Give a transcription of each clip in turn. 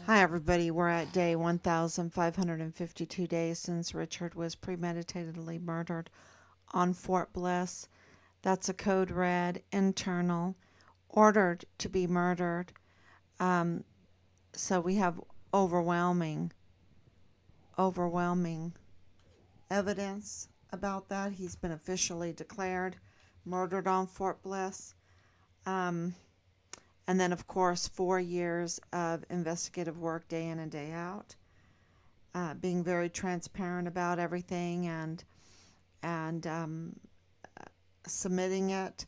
Hi, everybody. We're at day 1,552 days since Richard was premeditatedly murdered on Fort Bliss. That's a code red, internal, ordered to be murdered. Um, so we have overwhelming evidence about that. He's been officially declared murdered on Fort Bliss. Um, and then, of course, 4 years of investigative work day in and day out. Being very transparent about everything and submitting it,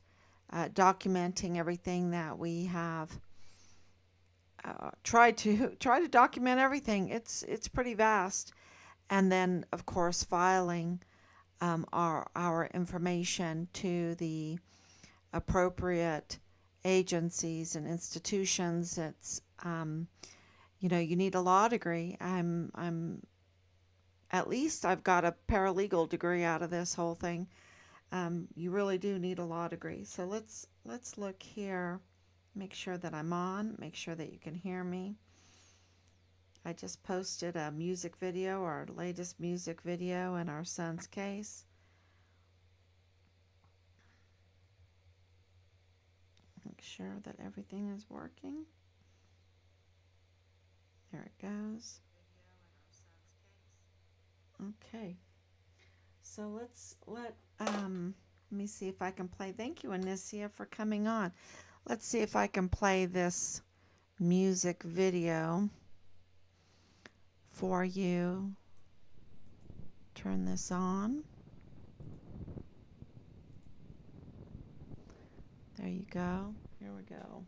documenting everything that we have. Try to document everything. It's pretty vast, and then of course filing our information to the appropriate agencies and institutions. It's you need a law degree. I'm at least I've got a paralegal degree out of this whole thing. You really do need a law degree. So let's look here. Make sure that I'm on. Make sure that you can hear me. I just posted a music video, our latest music video in our son's case. Make sure that everything is working. There it goes. Okay. So let me see if I can play. Thank you, Anicia, for coming on. Let's see if I can play this music video for you. Turn this on. There you go. Here we go.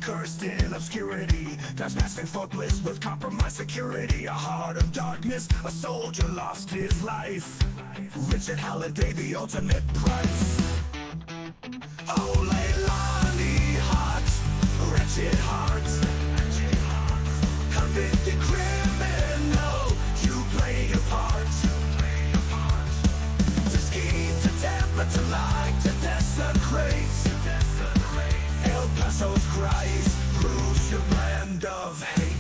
Cursed in obscurity, that's masking for bliss with compromised security. A heart of darkness, a soldier lost his life. Richard Halliday, the ultimate price. Oh, Leilani, hot, wretched heart. Convicted criminal, you play your part. To scheme, to tamper, to lie, to desecrate. El Paso's Christ proves your brand of hate.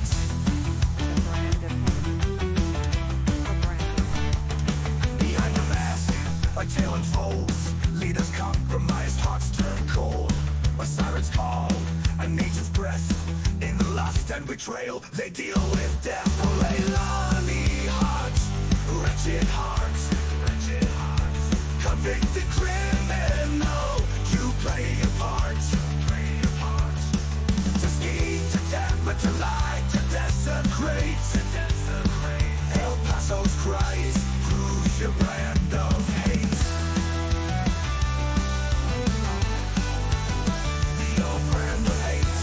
Behind the mask, like tail unfolds, leaders compromised, hearts turn cold. A siren's call, a nature's breath. In lust and betrayal, they deal with death. Oh, Leilani, heart, wretched heart, convicted criminal, you play your part. To lie, to desecrate. El Paso's Christ proves your brand of hate. Your brand of hate.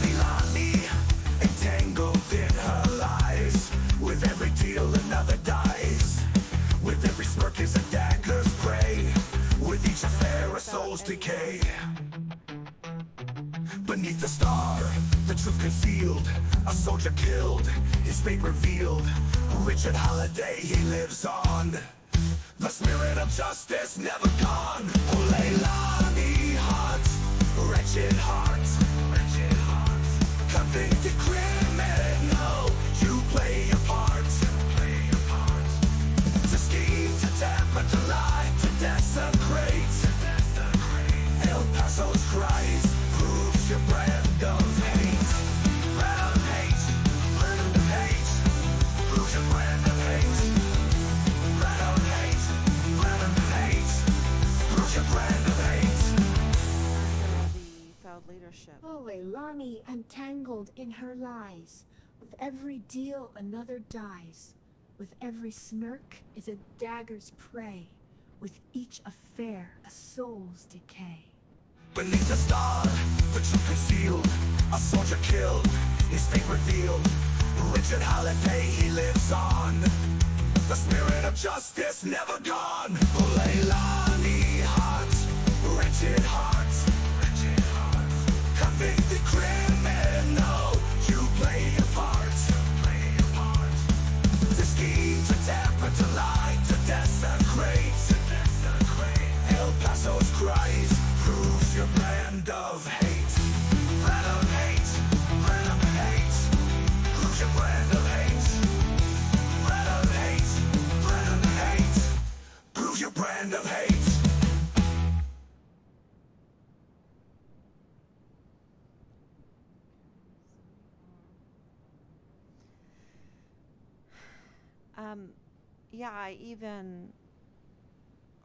Leilani, entangled in her lies. With every deal another dies. With every smirk is a dagger's prey. With each affair a soul's decay. Beneath the star, the truth concealed, a soldier killed, his fate revealed. Richard Halliday, he lives on. The spirit of justice never gone. Oh, Leilani, heart, wretched heart. Convicted criminal, you play your part. To scheme, to tamper, to lie, to desecrate. El Paso's Christ proves your brand of hate. Brand of hate, brand of hate, proves your brand of hate. Brand of hate, brand of hate, proves your brand of hate. The failed leadership. Oh, Leilani, entangled in her lies. With every deal another dies. With every smirk is a dagger's prey. With each affair a soul's decay. Beneath the star, the truth concealed, a soldier killed, his fate revealed. Richard Halliday, he lives on. The spirit of justice never gone. Oh, Leilani, heart, wretched heart, convicted Criminal, you play a part. To scheme, to tamper, to lie, to desecrate. El Paso's cries proves your brand of hate. Brand of hate, brand of hate. Proves your brand of hate. Brand of hate, brand of hate. Proves your brand of hate. Um, yeah, I even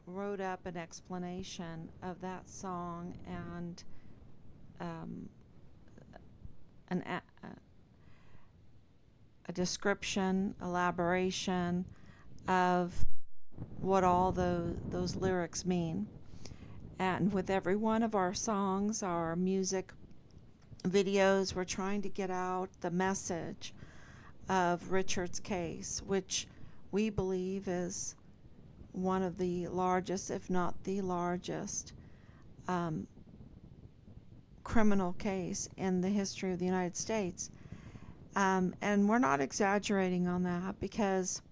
wrote up an explanation of that song and um, an a description, elaboration of what all those lyrics mean. And with every one of our songs, our music videos, we're trying to get out the message of Richard's case, which we believe is one of the largest, if not the largest, um, criminal case in the history of the United States. And we're not exaggerating on that because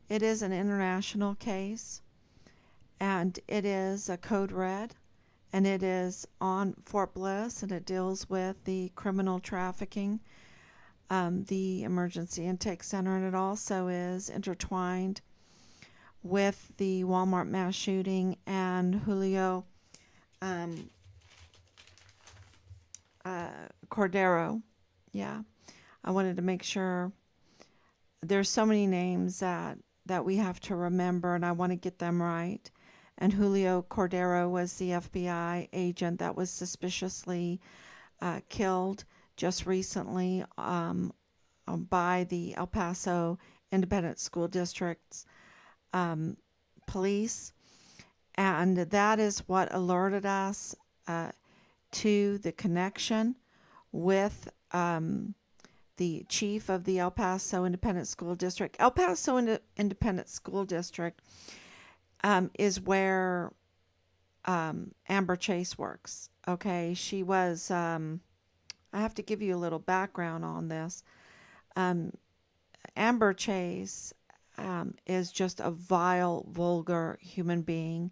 it is an international case and it is a code red and it is on Fort Bliss and it deals with the criminal trafficking, the emergency intake center, and it also is intertwined with the Walmart mass shooting and Julio um, Cordero. Yeah, I wanted to make sure. There's so many names that we have to remember, and I want to get them right. And Julio Cordero was the FBI agent that was suspiciously killed just recently by the El Paso Independent School District's police. And that is what alerted us to the connection with the chief of the El Paso Independent School District. El Paso Independent School District is where Amber Chase works. Okay, she was, I have to give you a little background on this. Um, Amber Chase is just a vile, vulgar human being.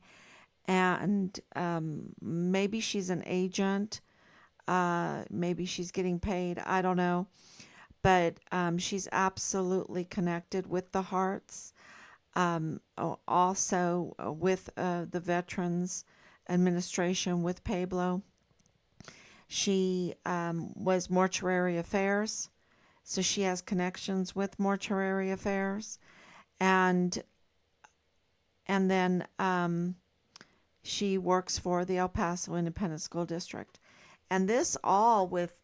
And maybe she's an agent. Maybe she's getting paid. I don't know. But she's absolutely connected with the Hearts. Also with the Veterans Administration with Pablo. She was Mortuary Affairs, so she has connections with Mortuary Affairs, and then she works for the El Paso Independent School District, and this all with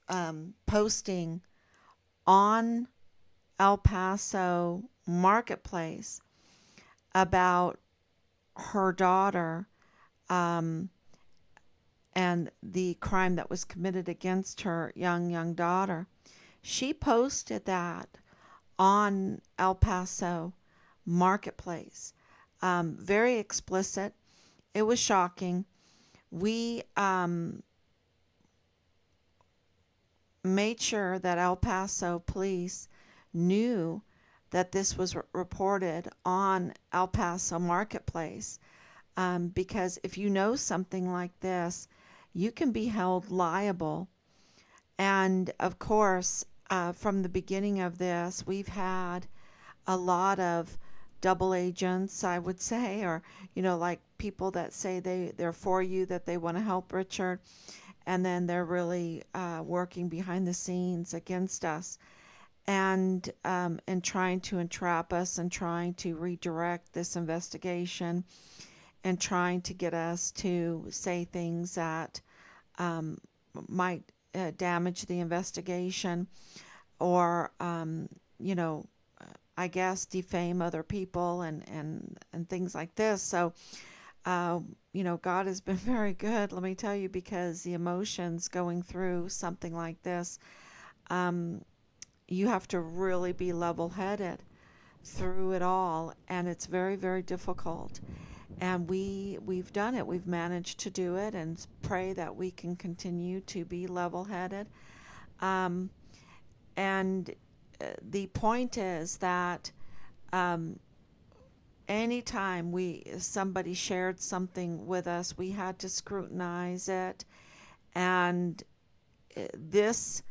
posting on El Paso Marketplace about her daughter and the crime that was committed against her young daughter. She posted that on El Paso Marketplace. Very explicit. It was shocking. We made sure that El Paso police knew that this was reported on El Paso Marketplace, because if you know something like this, you can be held liable. And of course, from the beginning of this, we've had a lot of double agents, I would say, or, like people that say they're for you, that they want to help Richard, and then they're really working behind the scenes against us and trying to entrap us and trying to redirect this investigation and trying to get us to say things that might damage the investigation or, I guess defame other people and things like this. So, God has been very good, let me tell you, because the emotions going through something like this, you have to really be level-headed through it all, and it's very, very difficult. and we've done it. We've managed to do it, and pray that we can continue to be level-headed. Um, and the point is that um, anytime we somebody shared something with us, we had to scrutinize it. And this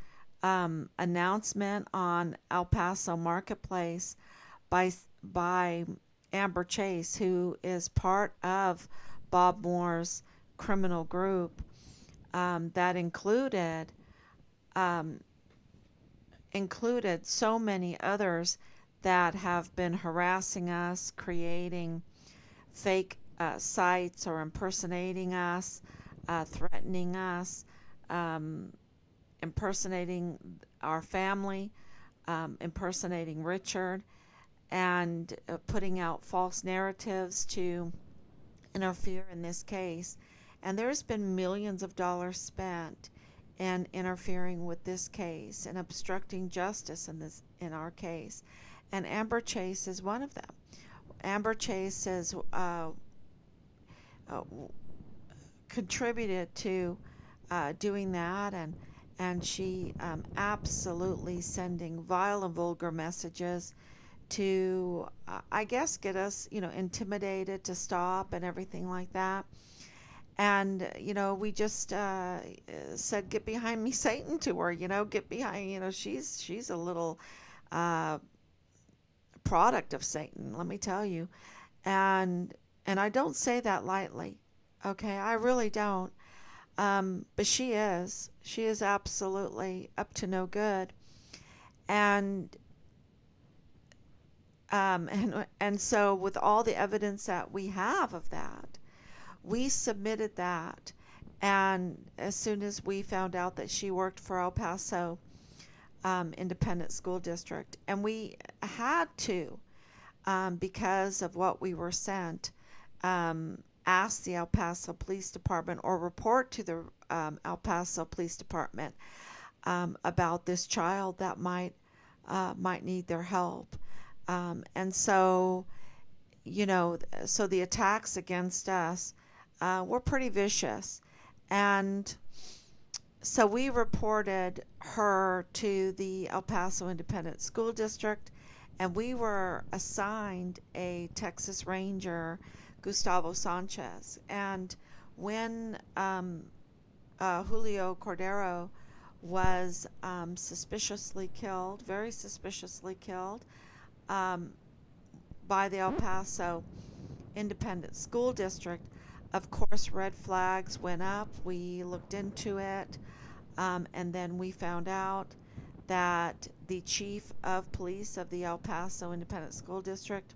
announcement on El Paso Marketplace by by Amber Chase, who is part of Bob Moore's criminal group, that um, included so many others that have been harassing us, creating fake sites or impersonating us, threatening us, um, impersonating our family, impersonating Richard, and putting out false narratives to interfere in this case. And there's been millions of dollars spent in interfering with this case and obstructing justice in our case. And Amber Chase is one of them. Amber Chase has uh, contributed to doing that, and she absolutely sending vile and vulgar messages to I guess get us, intimidated to stop and everything like that. And we just said, "Get behind me, Satan," to her. Get behind. She's a little uh, product of Satan, let me tell you. And I don't say that lightly. Okay, I really don't. But she is. She is absolutely up to no good. And and so with all the evidence that we have of that, we submitted that. And as soon as we found out that she worked for El Paso Independent School District, and we had to, because of what we were sent, ask the El Paso Police Department or report to the El Paso Police Department about this child that might need their help. And so, so the attacks against us were pretty vicious. And so we reported her to the El Paso Independent School District, and we were assigned a Texas Ranger, Gustavo Sanchez. And when Julio Cordero was suspiciously killed, very suspiciously killed, um, by the El Paso Independent School District, of course, red flags went up. We looked into it, and then we found out that the chief of police of the El Paso Independent School District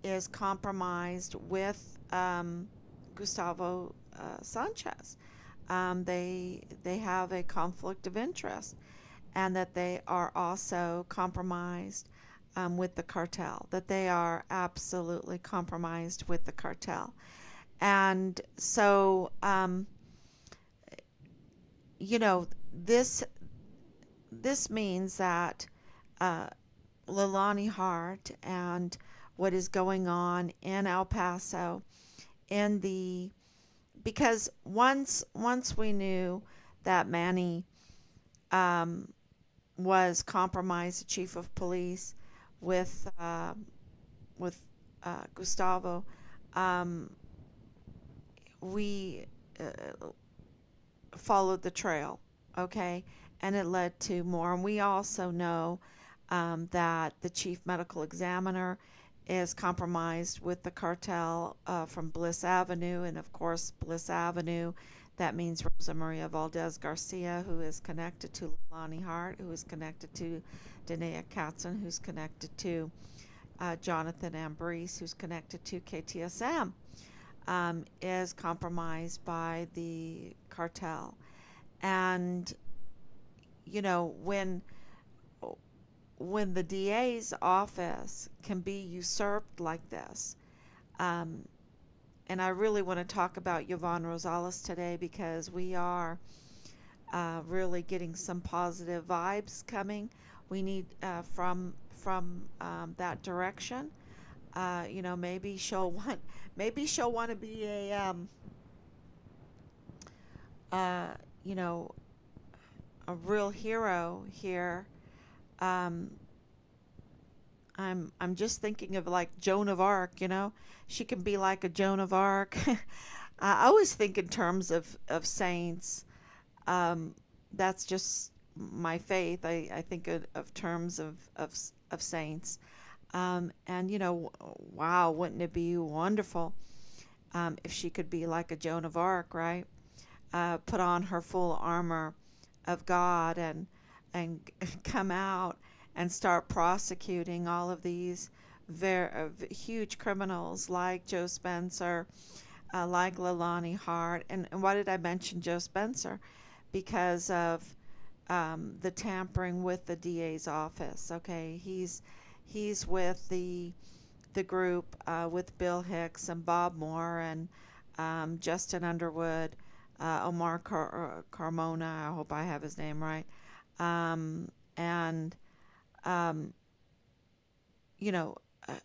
is compromised with Gustavo Sanchez. They have a conflict of interest, and that they are also compromised with the cartel. That they are absolutely compromised with the cartel, and so you know this this means that uh, Leilani Hart and what is going on in El Paso in the because once we knew that Manny um, was compromised, the chief of police, with Gustavo, um, we followed the trail, okay, and it led to more. And we also know that the chief medical examiner is compromised with the cartel from Bliss Avenue, and of course, Bliss Avenue. That means Rosa Maria Valdez Garcia, who is connected to Lonnie Hart, who is connected to Danae Katzen, who's connected to Jonathan Ambrose, who's connected to KTSM, is compromised by the cartel. And when the DA's office can be usurped like this, um, and I really want to talk about Yvonne Rosales today because we are really getting some positive vibes coming. We need from that direction. Maybe she'll want, maybe she'll want to be uh, you know, a real hero here. Um, I'm just thinking of like Joan of Arc. She can be like a Joan of Arc. I always think in terms of saints. Um, that's just my faith. I think of terms of saints. And wow, wouldn't it be wonderful if she could be like a Joan of Arc, right? Put on her full armor of God and come out and start prosecuting all of these very huge criminals like Joe Spencer, like Leilani Hart. And why did I mention Joe Spencer? Because of the tampering with the DA's office. Okay, he's with the group with Bill Hicks and Bob Moore and Justin Underwood, Omar Carmona. I hope I have his name right. And um, you know, uh,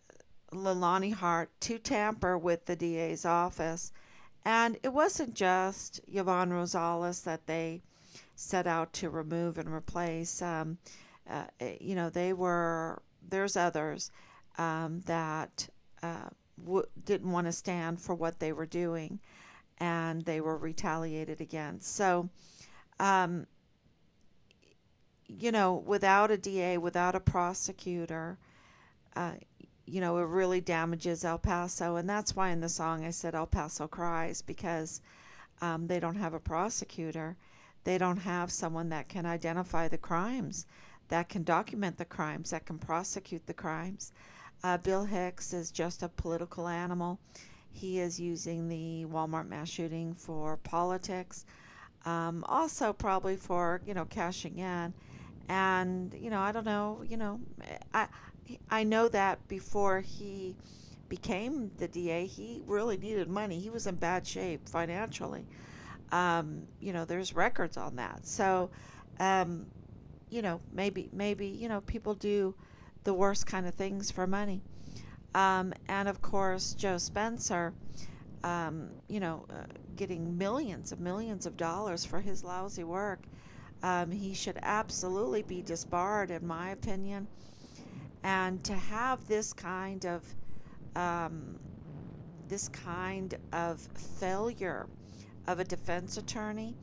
Leilani Hart to tamper with the DA's office. And it wasn't just Yvonne Rosales that they set out to remove and replace. There's others that didn't want to stand for what they were doing, and they were retaliated against. So, um, without a DA, without a prosecutor, uh, it really damages El Paso. And that's why in the song I said El Paso cries, because they don't have a prosecutor. They don't have someone that can identify the crimes, that can document the crimes, that can prosecute the crimes. Bill Hicks is just a political animal. He is using the Walmart mass shooting for politics, also probably for cashing in. And I don't know. I I know that before he became the DA, he really needed money. He was in bad shape financially. There's records on that. So, um, maybe people do the worst kind of things for money. And of course, Joe Spencer, getting millions of dollars for his lousy work. He should absolutely be disbarred, in my opinion. And to have um, this kind of failure of a defense attorney,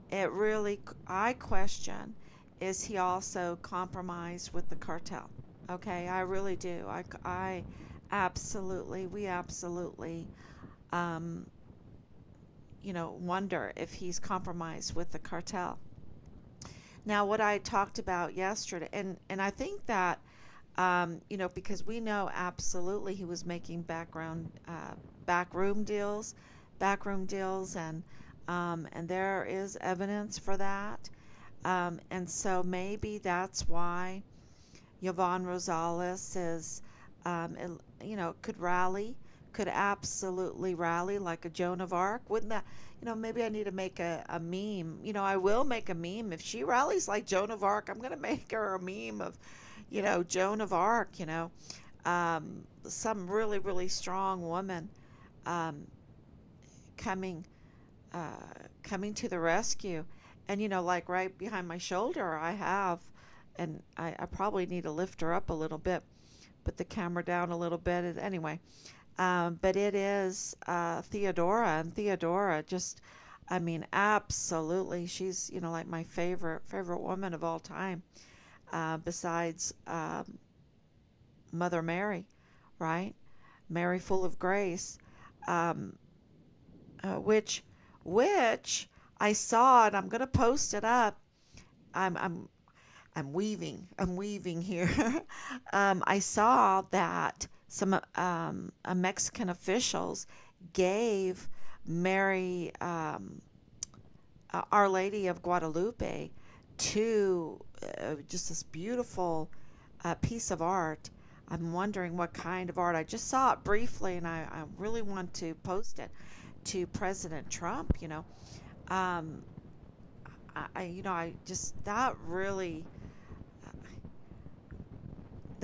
it really, I question, is he also compromised with the cartel? Okay, I really do. We absolutely, um, wonder if he's compromised with the cartel. Now, what I talked about yesterday, and I think that, because we know absolutely he was making backroom deals, and there is evidence for that. And so maybe that's why Yvonne Rosales could absolutely rally like a Joan of Arc. Wouldn't that, maybe I need to make a meme. I will make a meme. If she rallies like Joan of Arc, I'm going to make her a meme of, Joan of Arc, some really, really strong woman um, coming uh, coming to the rescue. And like right behind my shoulder, I have, and I probably need to lift her up a little bit, put the camera down a little bit. Anyway, but it is Theodora, and Theodora just, I mean, absolutely, she's like my favorite woman of all time, besides Mother Mary, right? Mary full of grace, um, which I saw, and I'm gonna post it up. I'm I'm I'm weaving here. I saw that some Mexican officials gave Mary, Our Lady of Guadalupe, to just this beautiful piece of art. I'm wondering what kind of art. I just saw it briefly, and I really want to post it to President Trump. Um, I just that really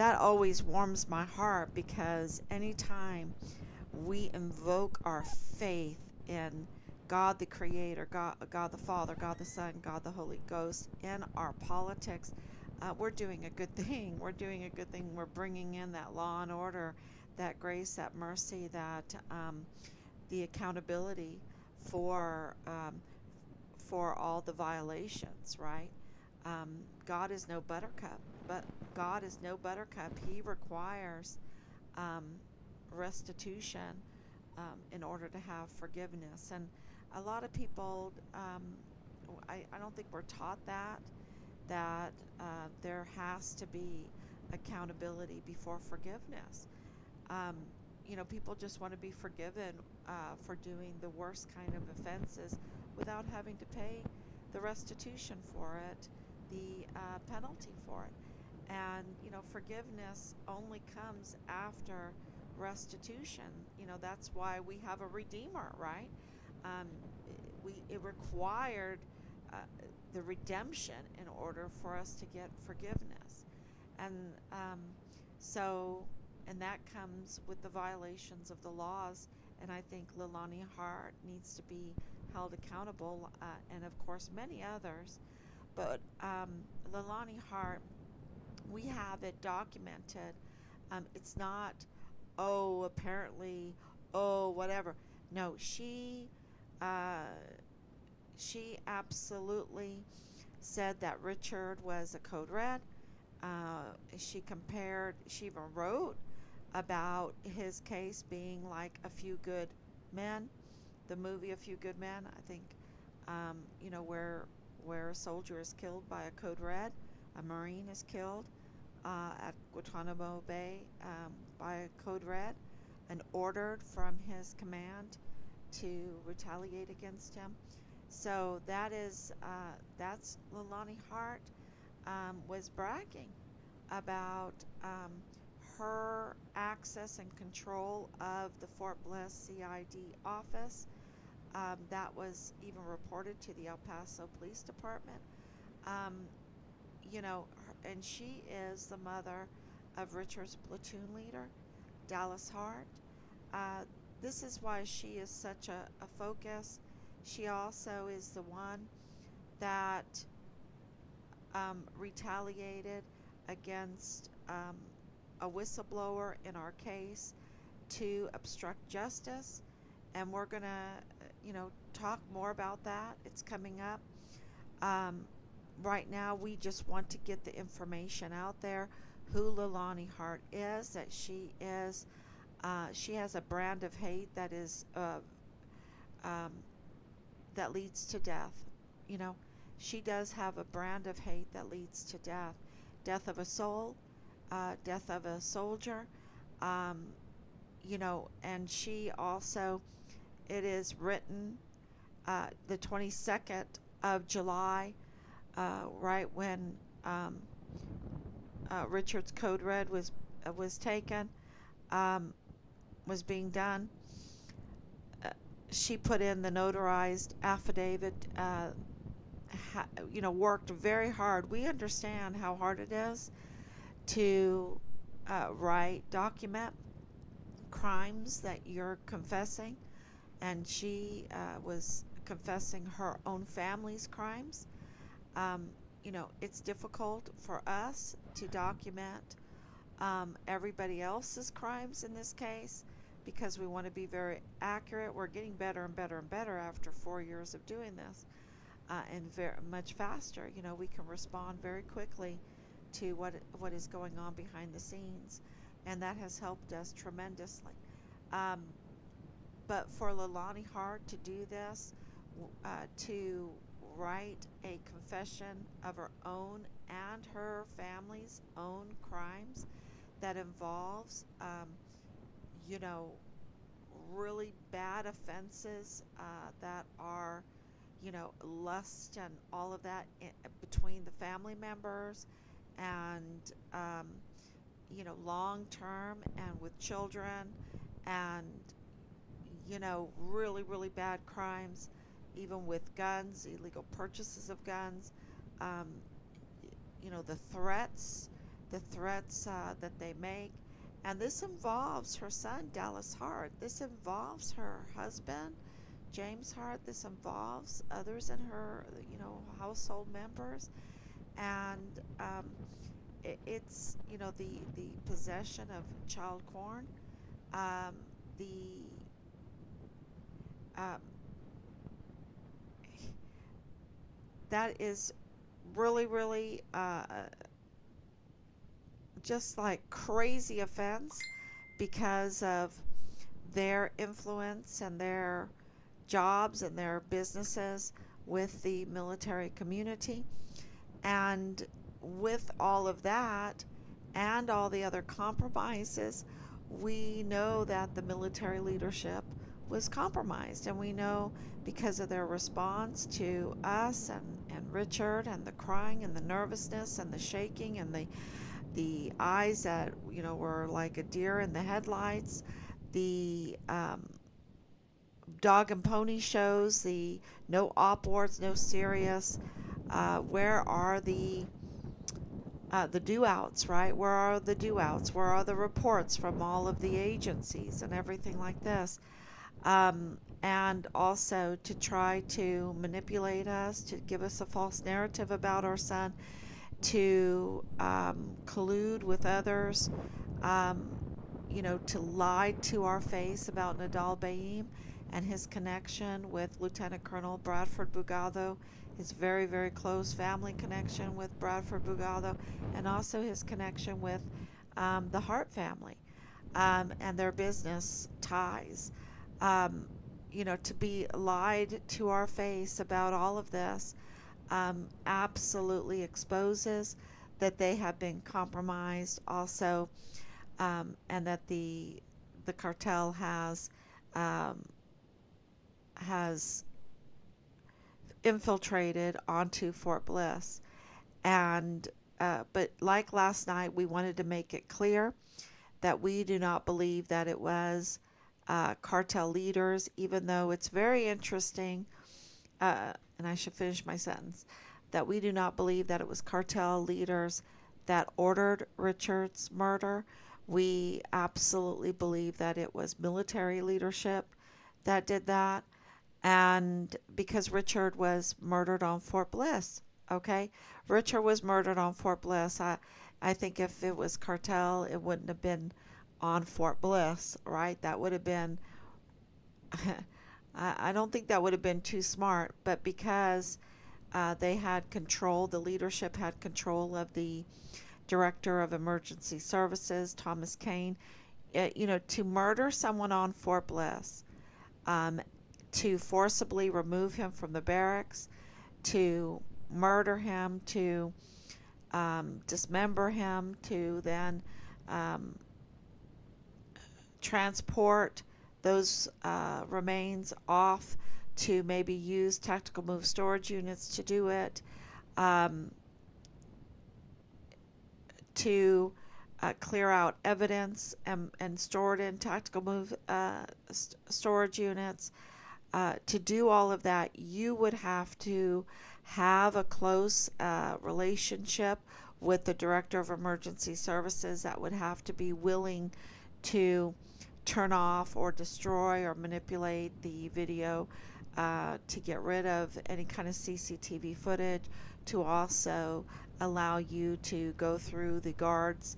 that always warms my heart, because anytime we invoke our faith in God the Creator, God the Father, God the Son, God the Holy Ghost in our politics, we're doing a good thing. We're doing a good thing. We're bringing in that law and order, that grace, that mercy, that the accountability for all the violations, right? God is no buttercup, but God is no buttercup. He requires um, restitution in order to have forgiveness. And a lot of people, I don't think we're taught that there has to be accountability before forgiveness. Um, People just want to be forgiven for doing the worst kind of offenses without having to pay the restitution for it, the penalty for it. And, forgiveness only comes after restitution. That's why we have a redeemer, right? Um, it required uh, the redemption in order for us to get forgiveness. And so, and that comes with the violations of the laws. And I think Leilani Hart needs to be held accountable, and of course many others. But Leilani Hart, we have it documented. It's not, oh, apparently, oh, whatever. No, uh, she absolutely said that Richard was a code red. She even wrote about his case being like A Few Good Men, the movie A Few Good Men. I think, where a soldier is killed by a code red, a Marine is killed at Guantanamo Bay by a code red, and ordered from his command to retaliate against him. So that's Leilani Hart was bragging about her access and control of the Fort Bliss CID office. That was even reported to the El Paso Police Department. Um, and she is the mother of Richard's platoon leader, Dallas Hart. Uh, this is why she is such a focus. She also is the one that retaliated against a whistleblower in our case to obstruct justice. And we're going to, talk more about that. It's coming up. Um, right now, we just want to get the information out there who Leilani Hart is, that she has a brand of hate that is um, that leads to death. You know, she does have a brand of hate that leads to death, death of a soul, death of a soldier. Um, and she also, it is written the 22nd of July, right when Richard's Code Red was taken, um, was being done. She put in the notarized affidavit. Worked very hard. We understand how hard it is to document crimes that you're confessing, and she was confessing her own family's crimes. Um, it's difficult for us to document everybody else's crimes in this case because we want to be very accurate. We're getting better and better and better after 4 years of doing this, and very much faster. We can respond very quickly to what is going on behind the scenes, and that has helped us tremendously. Um, but for Leilani Hart to do this, to write a confession of her own and her family's own crimes that involves, you know, really bad offenses that are, lust and all of that between the family members, and, long term and with children, and, really, really bad crimes, even with guns, illegal purchases of guns, um, the threats the threats that they make. And this involves her son, Dallas Hart. This involves her husband, James Hart. This involves others in her, household members. And it's, the possession of child porn. Um, the um, that is really, really just like crazy offense because of their influence and their jobs and their businesses with the military community. And with all of that and all the other compromises, we know that the military leadership was compromised. And we know because of their response to us and Richard and the crying and the nervousness and the shaking and the eyes that, were like a deer in the headlights, the dog and pony shows, the no op wards, no serious. Where are the do outs, right? Where are the do outs? Where are the reports from all of the agencies and everything like this? And also to try to manipulate us, to give us a false narrative about our son, to collude with others, um, to lie to our face about Nadal Baim and his connection with Lieutenant Colonel Bradford Bugado, his very, very close family connection with Bradford Bugado, and also his connection with the Hart family and their business ties. Um, to be lied to our face about all of this absolutely exposes that they have been compromised also, and that the cartel um, has infiltrated onto Fort Bliss. And but like last night, we wanted to make it clear that we do not believe that it was cartel leaders, even though it's very interesting. And I should finish my sentence, that we do not believe that it was cartel leaders that ordered Richard's murder. We absolutely believe that it was military leadership that did that. And because Richard was murdered on Fort Bliss, okay? Richard was murdered on Fort Bliss. I think if it was cartel, it wouldn't have been on Fort Bliss, right? That would have been I don't think that would have been too smart, but because they had control, the leadership had control of the director of emergency services, Thomas Kane, to murder someone on Fort Bliss, um, to forcibly remove him from the barracks, to murder him, to dismember him, to then um, transport those remains off to maybe use tactical move storage units to do it, um, to clear out evidence and store it in tactical move storage units. To do all of that, you would have to have a close relationship with the director of emergency services that would have to be willing to turn off or destroy or manipulate the video to get rid of any kind of CCTV footage, to also allow you to go through the guards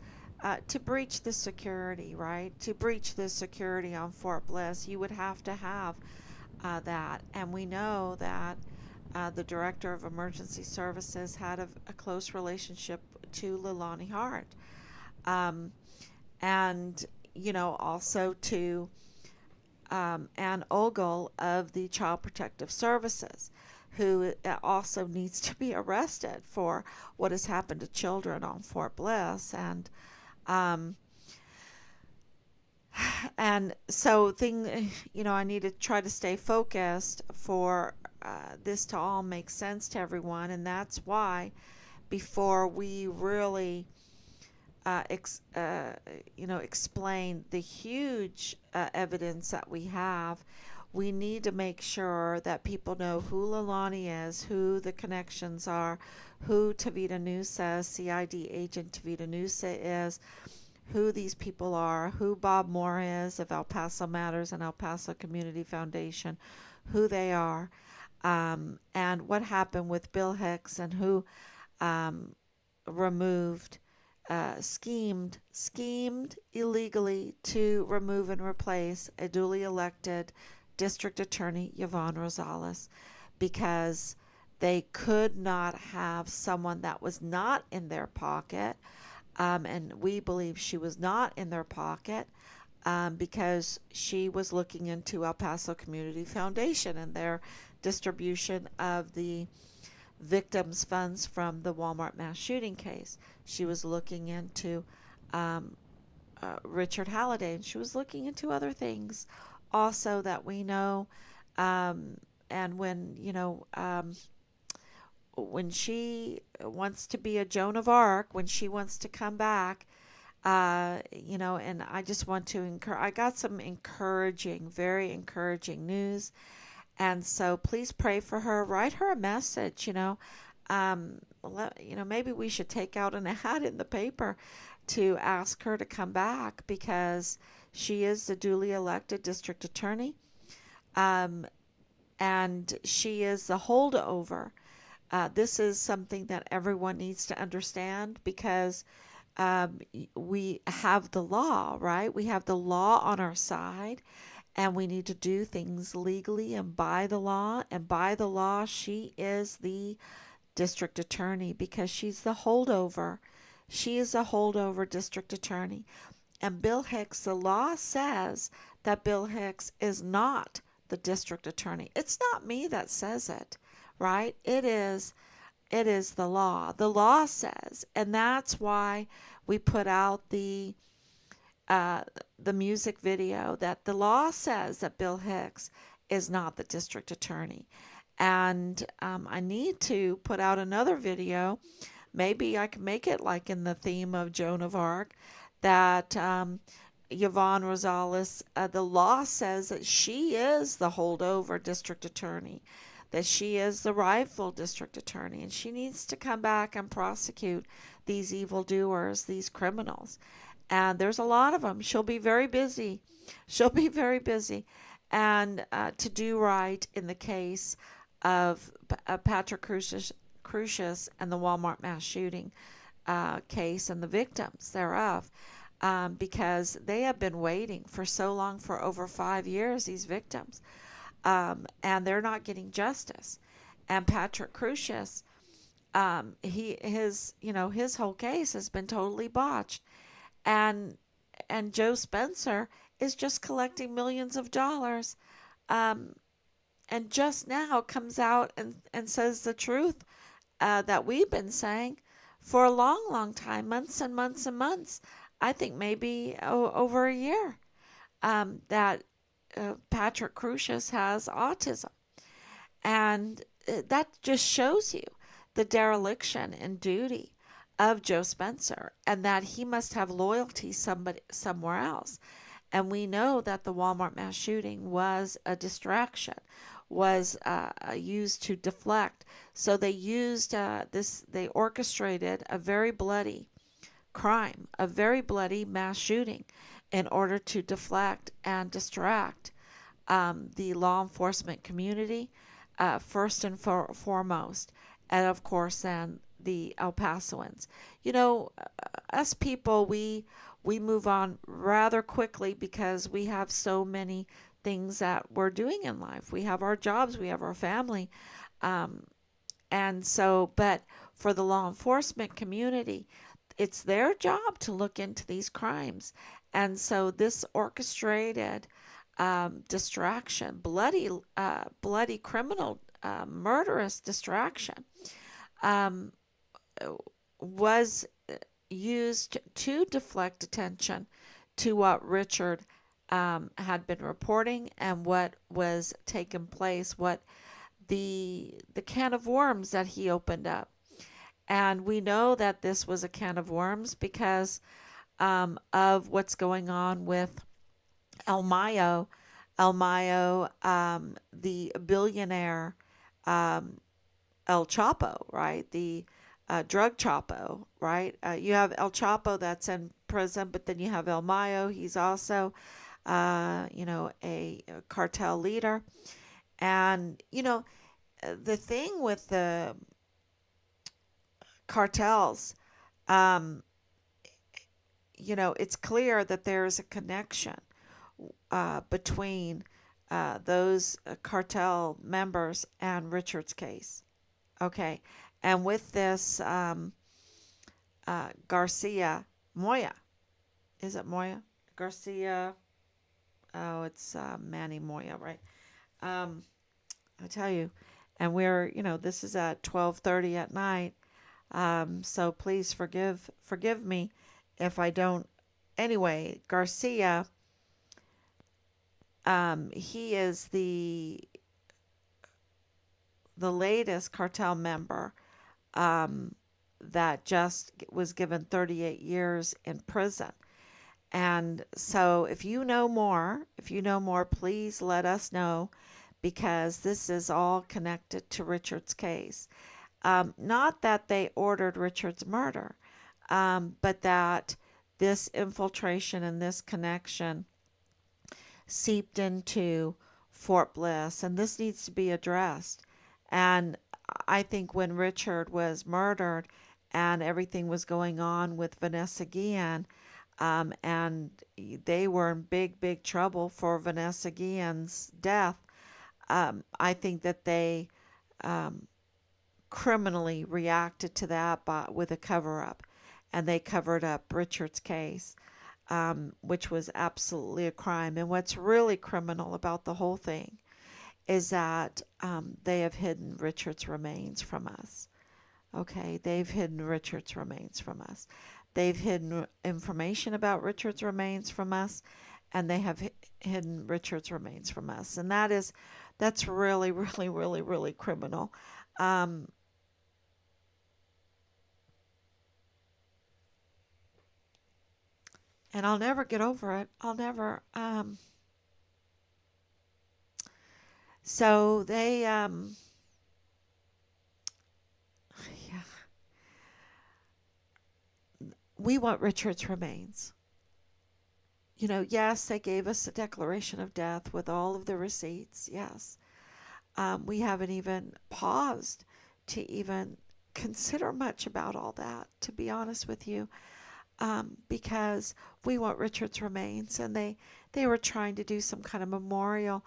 to breach the security, right? To breach the security on Fort Bliss, you would have to have that. And we know that the director of emergency services had a close relationship to Leilani Hart. Um, and, also to Ann Ogle of the Child Protective Services, who also needs to be arrested for what has happened to children on Fort Bliss. Um, and so I need to try to stay focused for this to all make sense to everyone. And that's why before we really explain the huge evidence that we have, we need to make sure that people know who Lalani is, who the connections are, who Tavita Nusa, CID agent Tavita Nusa is, who these people are, who Bob Moore is of El Paso Matters and El Paso Community Foundation, who they are, and what happened with Bill Hicks and who um, removed, schemed illegally to remove and replace a duly elected district attorney, Yvonne Rosales, because they could not have someone that was not in their pocket. And we believe she was not in their pocket because she was looking into El Paso Community Foundation and their distribution of the victims' funds from the Walmart mass shooting case. She was looking into um, Richard Halliday, and she was looking into other things also that we know. Um, and when she wants to be a Joan of Arc, when she wants to come back, and I just want to encourage. I got some encouraging, very encouraging news, and so please pray for her. Write her a message. Maybe we should take out an ad in the paper to ask her to come back because she is the duly elected district attorney, um, and she is the holdover. This is something that everyone needs to understand because um, we have the law, right? We have the law on our side, and we need to do things legally and by the law. And by the law, she is the district attorney because she's the holdover. She is a holdover district attorney. And Bill Hicks, the law says that Bill Hicks is not the district attorney. It's not me that says it, right? It is the law. The law says, and that's why we put out uh, the music video that the law says that Bill Hicks is not the district attorney. And I need to put out another video. Maybe I can make it like in the theme of Joan of Arc that Yvonne Rosales, the law says that she is the holdover district attorney, that she is the rightful district attorney, and she needs to come back and prosecute these evildoers, these criminals. And there's a lot of them. She'll be very busy. She'll be very busy. And to do right in the case of Patrick Crucius and the Walmart mass shooting case and the victims thereof, because they have been waiting for so long, for over 5 years, these victims, and they're not getting justice. And Patrick Crucius, his whole case has been totally botched, and Joe Spencer is just collecting millions of dollars, um, and just now comes out and says the truth that we've been saying for a long, long time, months and months and months. I think maybe over a year, that Patrick Crucius has autism. And that just shows you the dereliction in duty of Joe Spencer and that he must have loyalty somewhere else. And we know that the Walmart mass shooting was a distraction, was used to deflect. So they used they orchestrated a very bloody crime, a very bloody mass shooting, in order to deflect and distract the law enforcement community, first and foremost, and of course then the El Pasoans. Us people, we move on rather quickly because we have so many things that we're doing in life. We have our jobs, we have our family, um, and so, but for the law enforcement community, it's their job to look into these crimes. And so this orchestrated distraction, bloody criminal, murderous distraction, um, was used to deflect attention to what Richard had been reporting and what was taking place, what the can of worms that he opened up. And we know that this was a can of worms because of what's going on with El Mayo, El Mayo, the billionaire um, El Chapo, right? The drug Chapo, right? You have El Chapo that's in prison, but then you have El Mayo. He's also, a cartel leader. And, the thing with the cartels, um, it's clear that there's a connection between those cartel members and Richard's case. Okay. And with this Garcia Moya, is it Moya? Garcia, oh, it's Manny Moya, right? Um, I tell you, and this is at 12:30 at night. So please forgive me if I don't. Anyway, Garcia, he is the latest cartel member um, that just was given 38 years in prison. And so if you know more, please let us know because this is all connected to Richard's case. Not that they ordered Richard's murder, but that this infiltration and this connection seeped into Fort Bliss, and this needs to be addressed. And I think when Richard was murdered and everything was going on with Vanessa Guillen, and they were in big, big trouble for Vanessa Guillen's death, I think that they um, criminally reacted to that with a cover up, and they covered up Richard's case, which was absolutely a crime. And what's really criminal about the whole thing is that they have hidden Richard's remains from us. Okay, they've hidden Richard's remains from us. They've hidden information about Richard's remains from us, and they have hidden Richard's remains from us. And that's really, really, really, really criminal. Um, and I'll never get over it. I'll never. So they, yeah, we want Richard's remains. Yes, they gave us a declaration of death with all of the receipts. Yes. We haven't even paused to even consider much about all that, to be honest with you, because we want Richard's remains. And they were trying to do some kind of memorial,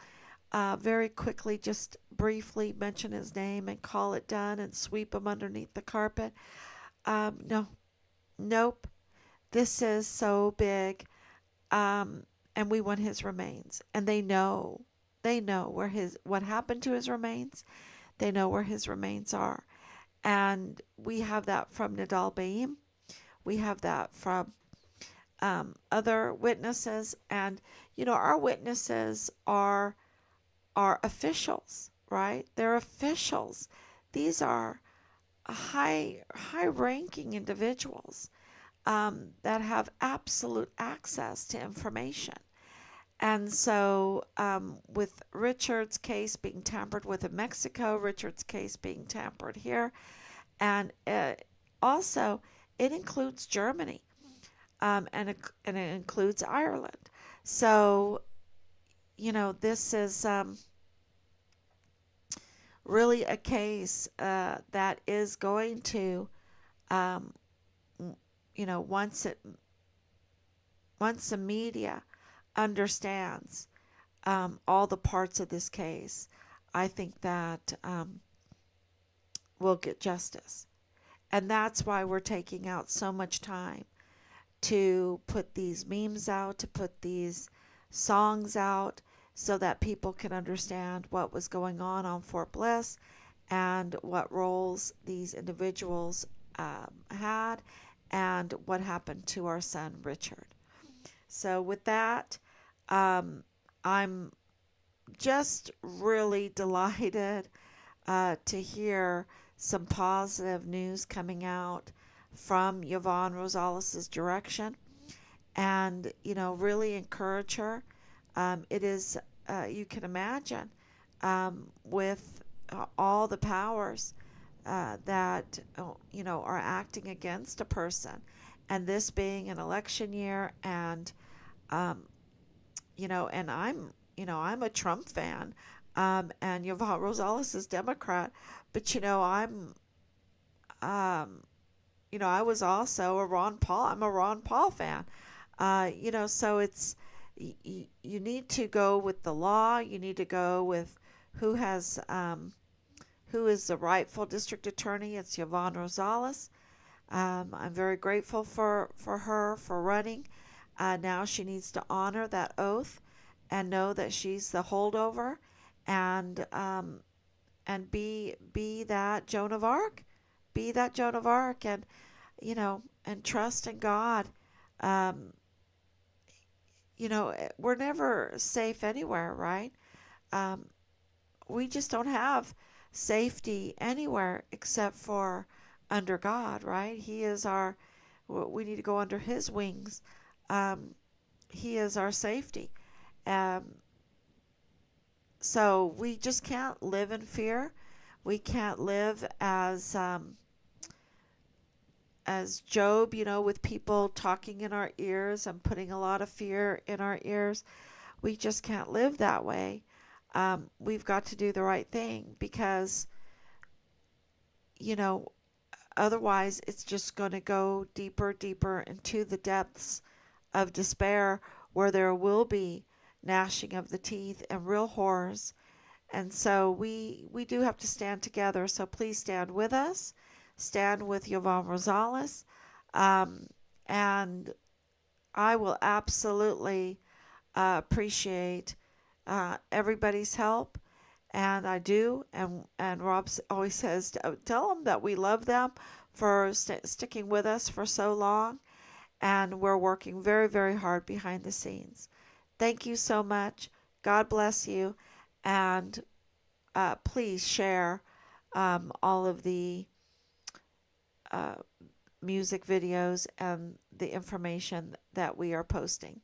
very quickly, just briefly mention his name and call it done and sweep him underneath the carpet. No, nope. This is so big. And we want his remains. And they know what happened to his remains. They know where his remains are. And we have that from Nadal Baim. We have that from other witnesses. And, our witnesses are officials, right? They're officials. These are high ranking individuals that have absolute access to information. And so, with Richard's case being tampered with in Mexico, Richard's case being tampered here, and also it includes Germany, and it includes Ireland. So, this is really a case that is going to, um, once the media understands all the parts of this case, I think that we'll get justice. And that's why we're taking out so much time to put these memes out, to put these songs out, so that people can understand what was going on Fort Bliss and what roles these individuals had and what happened to our son Richard. So, with that, I'm just really delighted to hear some positive news coming out from Yvonne Rosales' direction, and really encourage her. It is you can imagine, with all the powers that are acting against a person, and this being an election year, and um, and I'm a Trump fan, and Yvonne Rosales is Democrat, but um, I was also a Ron Paul. I'm a Ron Paul fan. So you need to go with the law. You need to go with who has who is the rightful district attorney. It's Yvonne Rosales. I'm very grateful for her for running. Now she needs to honor that oath and know that she's the holdover, and be that Joan of Arc, be that Joan of Arc, and trust in God. Um, we're never safe anywhere, right? Um, we just don't have safety anywhere except for under God, right? He is our, we need to go under His wings. Um, he is our safety. Um, so we just can't live in fear. We can't live as Job, with people talking in our ears and putting a lot of fear in our ears. We just can't live that way. We've got to do the right thing because, you know, otherwise it's just going to go deeper, deeper into the depths of despair where there will be gnashing of the teeth and real horrors. And so we do have to stand together. So please stand with us. Stand with Yvonne Rosales. Um, and I will absolutely appreciate everybody's help, and I do. And Rob always says, tell them that we love them for sticking with us for so long, and we're working very, very hard behind the scenes. Thank you so much. God bless you, and please share all of the uh, music videos and the information that we are posting.